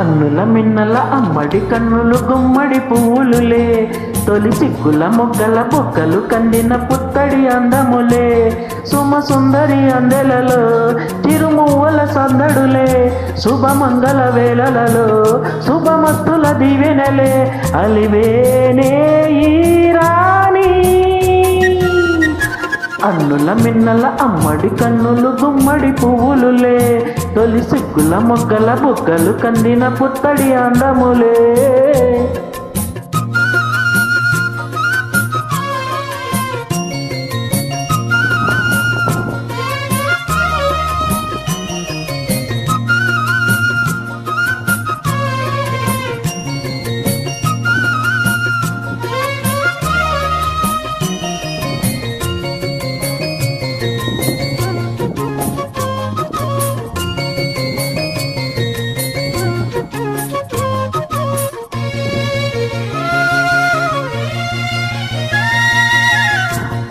అన్నుల మిన్నల అమ్మడి కన్నులు గుమ్మడి పువ్వులులే, తొలి సిగ్గుల మొగ్గల బొక్కలు కందిన పుత్తడి అందములే, సుమ సుందరి అందెలలో తిరుమువ్వల సందడులే, శుభమంగళ వేళలలో శుభమస్తుల దీవెనలే, అలివేనే ఈ రాణి. అన్నుల మిన్నల అమ్మడి కన్నులు గుమ్మడి పువ్వులులే, తొలి సిగ్గుల మొగ్గల బుగ్గలు కందిన పుత్తడి అందములే.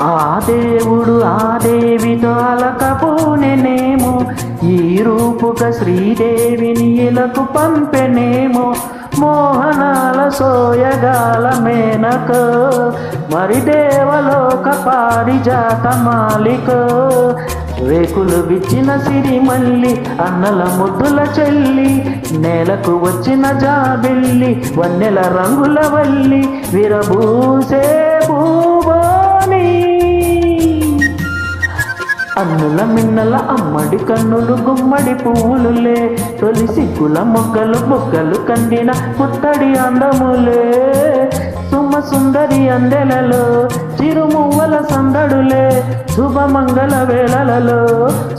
ఆ దేవుడు ఆ దేవితో అలకపోనెనేమో, ఈ రూపుక శ్రీదేవిని ఇలకు పంపెనేమో, మోహనాల సోయగాల మేనకో, మరి దేవలోక పారిజాత మాలికో, రేకులు విచ్చిన సిరిమల్లి అన్నల ముద్దుల చెల్లి, నేలకు వచ్చిన జాబిల్లి వన్నెల రంగుల వల్లి, విరబూసే భూభోని. అన్నుల మిన్నల అమ్మడి కన్నులు గుమ్మడి పువ్వులులే, తొలి సిగ్గుల మొగ్గలు బొగ్గలు కందిన పుత్తడి అందములే, సుమ సుందరి అందెలలో చిరుమువ్వల సందడులే, శుభమంగళ వేళలలో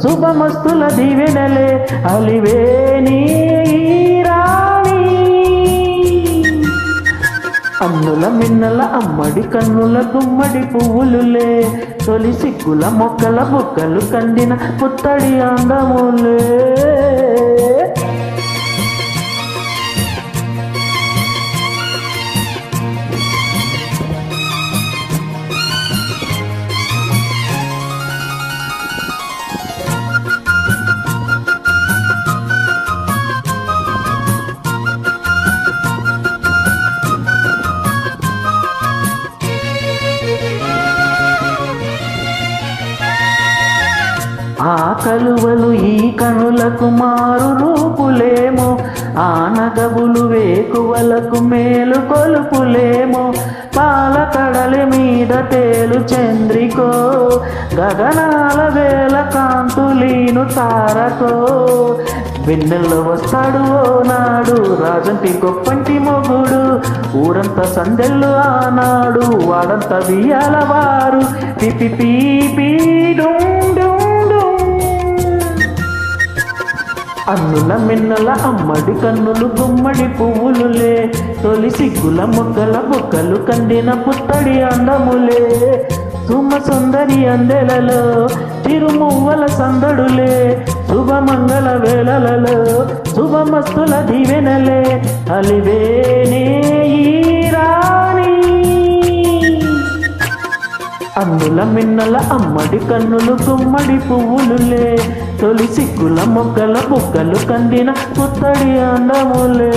శుభమస్తుల దీవెనలే, అలివేని రాణి. అన్నుల మిన్నల అమ్మడి కన్నుల గుమ్మడి పువ్వులులే, తొలి సిగ్గుల మొక్కల బుక్కలు కందిన పుత్తడి అందములే. ఆ కలువలు ఈ కనులకు మారు రూపులేమో, ఆ నగవులు వేకువలకు మేలు కొలుపులేమో, పాల కడలి మీద తేలు చంద్రికో, గగనాల వేల కాంతులీను తారకో, వెన్నెల్లో వస్తాడు ఓ నాడు రాజంటి గొప్పంటి మొగుడు, ఊరంతా సందెళ్ళు ఆనాడు వాడంతా వియ్యాల వారు, పిపి పీపీ డుండు. అన్నుల మిన్నల అమ్మడి కన్నులు గుమ్మడి పువ్వులులే, తొలి సిగ్గుల మొగ్గల బొక్కలు కందిన పుత్తడి అందములే, సుమ సుందరి అందెలలో తిరుమువ్వల సందడులే, శుభమంగళ వేళలలో శుభమస్తుల దీవెనలే, అలివేనే ఈ రాణి. అన్నుల మిన్నల అమ్మడి కన్నులు గుమ్మడి పువ్వులులే, తొలి సిగ్గుల మొగ్గల బుగ్గలు కందిన పుత్తడి అందములే.